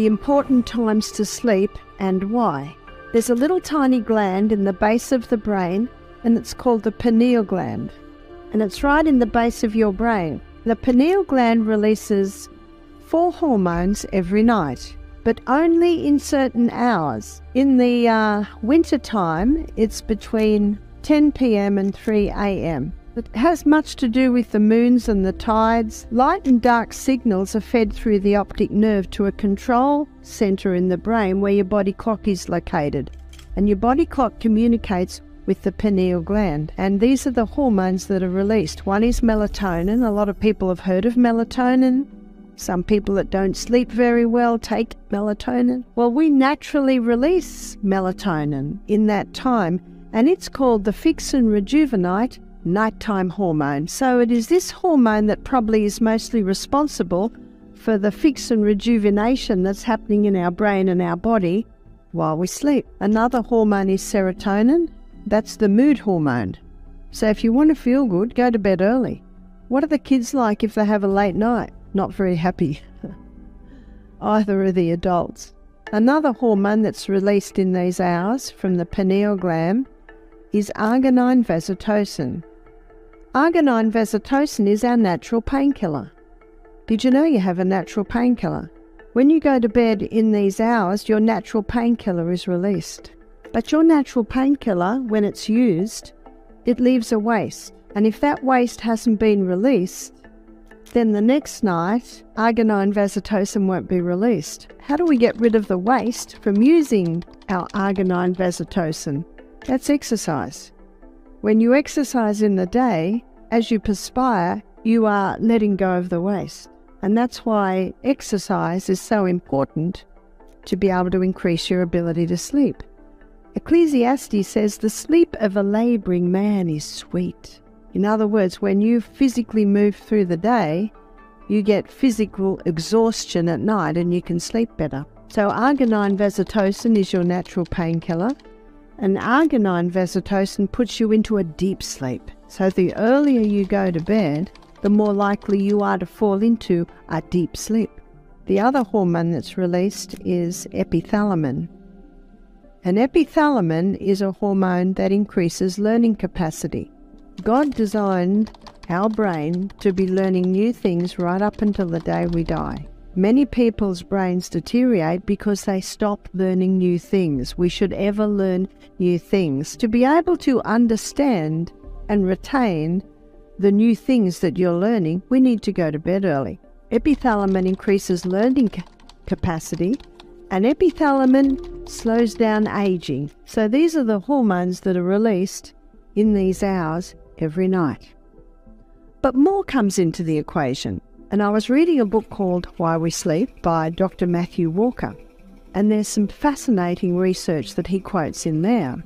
the important times to sleep and why. There's a little tiny gland in the base of the brain, and it's called the pineal gland. And it's right in the base of your brain. The pineal gland releases 4 hormones every night, but only in certain hours. In the winter time, it's between 10 p.m. and 3 a.m. It has much to do with the moons and the tides. Light and dark signals are fed through the optic nerve to a control center in the brain where your body clock is located. And your body clock communicates with the pineal gland. And these are the hormones that are released. One is melatonin. A lot of people have heard of melatonin. Some people that don't sleep very well take melatonin. Well, we naturally release melatonin in that time, and it's called the fix and rejuvenate nighttime hormone. So it is this hormone that probably is mostly responsible for the fix and rejuvenation that's happening in our brain and our body while we sleep. Another hormone is serotonin. That's the mood hormone. So if you want to feel good, go to bed early. What are the kids like if they have a late night? Not very happy. Either are the adults. Another hormone that's released in these hours from the pineal gland is arginine vasotocin. Arginine vasotocin is our natural painkiller. Did you know you have a natural painkiller? When you go to bed in these hours, your natural painkiller is released. But your natural painkiller, when it's used, it leaves a waste. And if that waste hasn't been released, then the next night, arginine vasotocin won't be released. How do we get rid of the waste from using our arginine vasotocin? That's exercise. When you exercise in the day, as you perspire, you are letting go of the waste. And that's why exercise is so important to be able to increase your ability to sleep. Ecclesiastes says the sleep of a labouring man is sweet. In other words, when you physically move through the day, you get physical exhaustion at night and you can sleep better. So arginine vasotocin is your natural painkiller, and arginine vasotocin puts you into a deep sleep. So the earlier you go to bed, the more likely you are to fall into a deep sleep. The other hormone that's released is epithalamin. And epithalamin is a hormone that increases learning capacity. God designed our brain to be learning new things right up until the day we die. Many people's brains deteriorate because they stop learning new things. We should ever learn new things. To be able to understand and retain the new things that you're learning, we need to go to bed early. Epithalamin increases learning capacity, and epithalamin slows down aging. So these are the hormones that are released in these hours every night. But more comes into the equation. And I was reading a book called Why We Sleep by Dr. Matthew Walker. And there's some fascinating research that he quotes in there.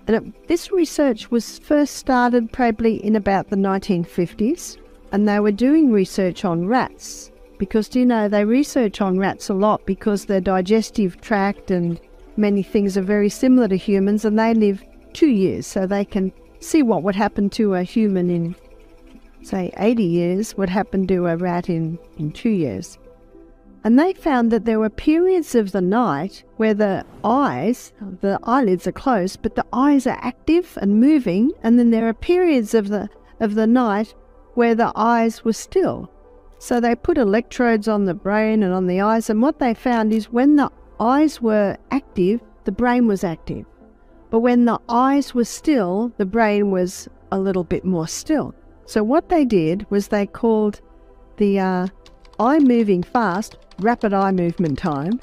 And this research was first started probably in about the 1950s. And they were doing research on rats. Because, do you know, they research on rats a lot because their digestive tract and many things are very similar to humans, and they live 2 years. So they can see what would happen to a human in, say, 80 years would happen to a rat in 2 years. And they found that there were periods of the night where the eyelids are closed, but the eyes are active and moving, and then there are periods of the night where the eyes were still. So they put electrodes on the brain and on the eyes, and what they found is when the eyes were active, the brain was active. But when the eyes were still, the brain was a little bit more still. So what they did was they called the eye moving fast rapid eye movement time,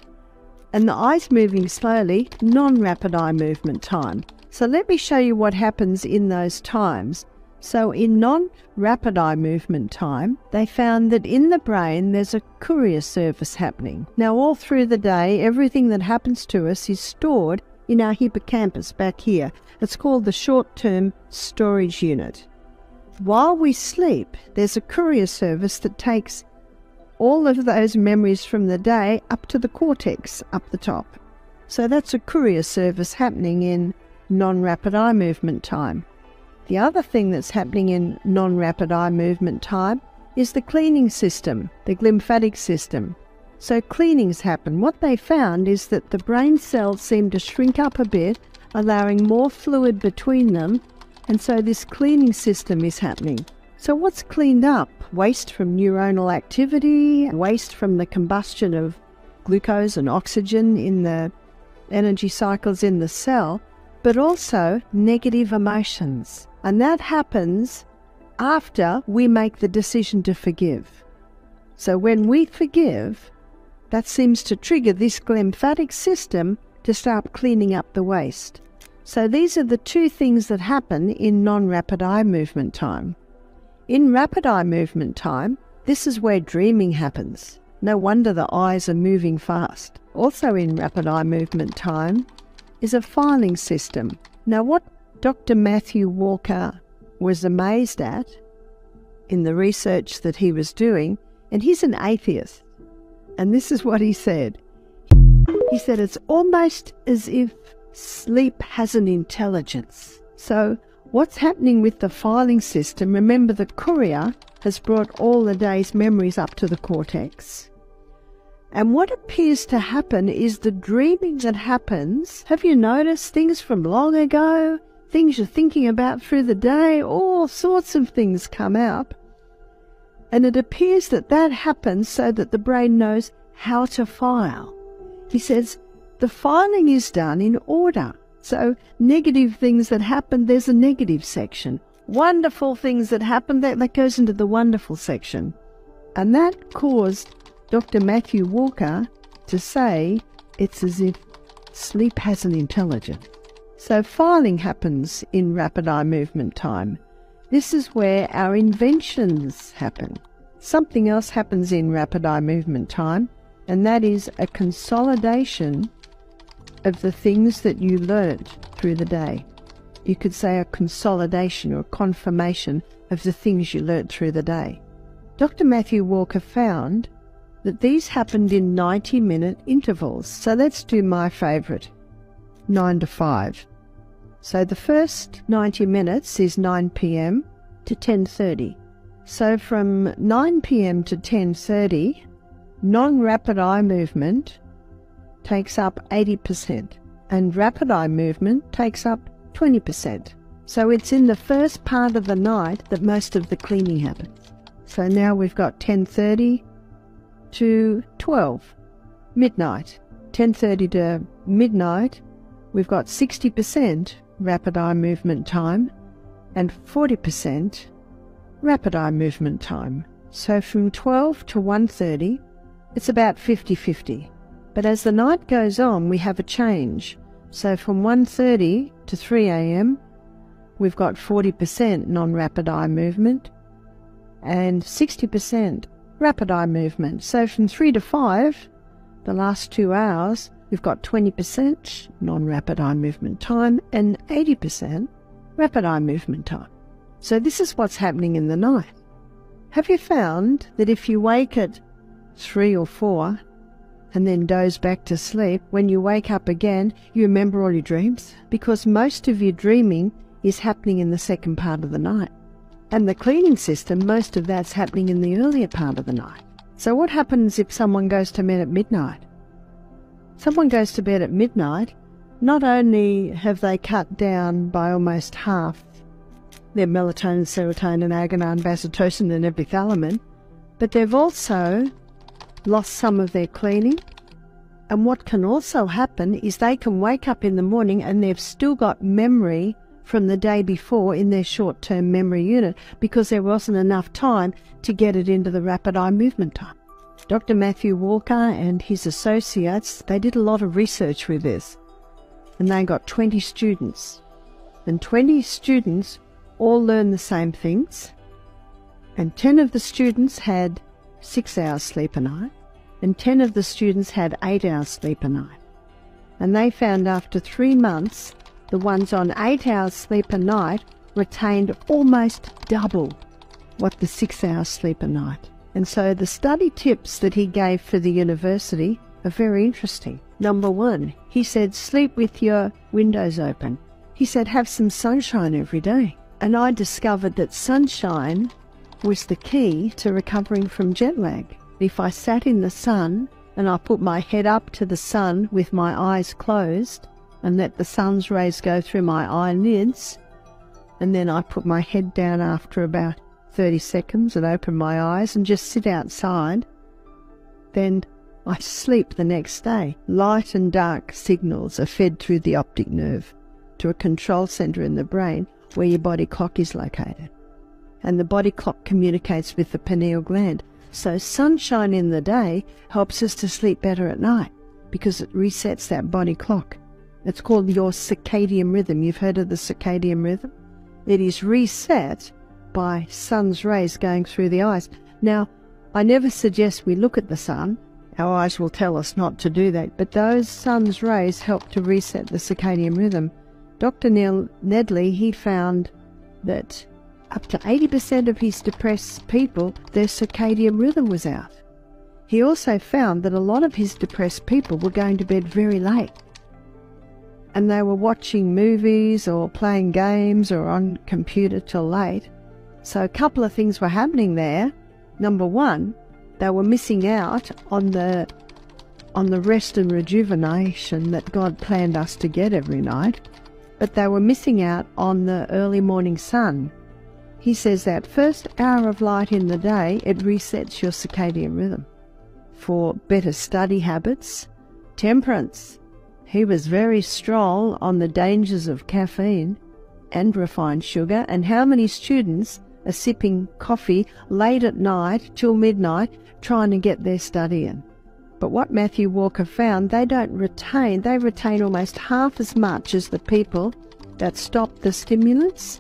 and the eyes moving slowly non-rapid eye movement time. So let me show you what happens in those times. So in non-rapid eye movement time, they found that in the brain there's a courier service happening. Now all through the day, everything that happens to us is stored in our hippocampus back here. It's called the short-term storage unit. While we sleep, there's a courier service that takes all of those memories from the day up to the cortex up the top. So that's a courier service happening in non-rapid eye movement time. The other thing that's happening in non-rapid eye movement time is the cleaning system, the glymphatic system. So cleanings happen. What they found is that the brain cells seem to shrink up a bit, allowing more fluid between them, and so this cleaning system is happening. So what's cleaned up? Waste from neuronal activity, waste from the combustion of glucose and oxygen in the energy cycles in the cell, but also negative emotions. And that happens after we make the decision to forgive. So when we forgive, that seems to trigger this glymphatic system to start cleaning up the waste. So these are the two things that happen in non-rapid eye movement time. In rapid eye movement time, this is where dreaming happens. No wonder the eyes are moving fast. Also in rapid eye movement time is a filing system. Now what Dr. Matthew Walker was amazed at in the research that he was doing, and he's an atheist, and this is what he said. He said it's almost as if sleep has an intelligence. So what's happening with the filing system, remember the courier has brought all the day's memories up to the cortex. And what appears to happen is the dreaming that happens. Have you noticed things from long ago, things you're thinking about through the day, all sorts of things come up. And it appears that that happens so that the brain knows how to file. He says the filing is done in order. So negative things that happen, there's a negative section. Wonderful things that happen, that goes into the wonderful section. And that caused Dr. Matthew Walker to say it's as if sleep has an intelligence. So filing happens in rapid eye movement time. This is where our inventions happen. Something else happens in rapid eye movement time, and that is a consolidation of the things that you learnt through the day. You could say a consolidation or a confirmation of the things you learnt through the day. Dr. Matthew Walker found that these happened in 90-minute intervals. So let's do my favourite, 9 to 5. So the first 90 minutes is 9 p.m. to 10:30. So from 9 p.m. to 10:30, non-rapid eye movement takes up 80%, and rapid eye movement takes up 20%. So it's in the first part of the night that most of the cleaning happens. So now we've got 10:30 to 12, midnight. 10:30 to midnight, we've got 60% rapid eye movement time and 40% rapid eye movement time. So from 12 to 1:30, it's about 50-50. But as the night goes on, we have a change. So from 1:30 to 3 a.m., we've got 40% non-rapid eye movement and 60% rapid eye movement. So from 3 to 5, the last 2 hours, we've got 20% non-rapid eye movement time and 80% rapid eye movement time. So this is what's happening in the night. Have you found that if you wake at 3 or 4 and then doze back to sleep, when you wake up again, you remember all your dreams? Because most of your dreaming is happening in the second part of the night. And the cleaning system, most of that's happening in the earlier part of the night. So what happens if someone goes to bed at midnight? Someone goes to bed at midnight, not only have they cut down by almost half their melatonin, serotonin, agonine, basotosin and epithalamin, but they've also lost some of their cleaning. And what can also happen is they can wake up in the morning and they've still got memory from the day before in their short-term memory unit because there wasn't enough time to get it into the rapid eye movement time. Dr. Matthew Walker and his associates, they did a lot of research with this, and they got 20 students. And 20 students all learned the same things, and 10 of the students had 6 hours sleep a night, and 10 of the students had 8 hours sleep a night. And they found after 3 months, the ones on 8 hours sleep a night retained almost double what the 6 hours sleep a night. And so the study tips that he gave for the university are very interesting. Number 1, he said sleep with your windows open. He said have some sunshine every day. And I discovered that sunshine was the key to recovering from jet lag. If I sat in the sun and I put my head up to the sun with my eyes closed and let the sun's rays go through my eyelids, and then I put my head down after about 30 seconds and open my eyes and just sit outside, then I sleep the next day. Light and dark signals are fed through the optic nerve to a control centre in the brain where your body clock is located. And the body clock communicates with the pineal gland. So sunshine in the day helps us to sleep better at night because it resets that body clock. It's called your circadian rhythm. You've heard of the circadian rhythm? It is reset by sun's rays going through the eyes. Now, I never suggest we look at the sun. Our eyes will tell us not to do that, but those sun's rays help to reset the circadian rhythm. Dr. Neil Nedley, he found that up to 80% of his depressed people, their circadian rhythm was out. He also found that a lot of his depressed people were going to bed very late, and they were watching movies or playing games or on computer till late. So a couple of things were happening there. Number one, they were missing out on the rest and rejuvenation that God planned us to get every night, but they were missing out on the early morning sun. He says that first hour of light in the day, it resets your circadian rhythm for better study habits. Temperance. He was very strong on the dangers of caffeine and refined sugar, and how many students are sipping coffee late at night till midnight trying to get their study in. But what Matthew Walker found, they retain almost half as much as the people that stop the stimulants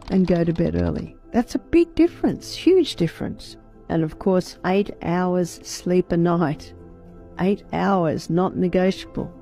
and go to bed early. That's a big difference, huge difference. And of course, 8 hours sleep a night. 8 hours, not negotiable.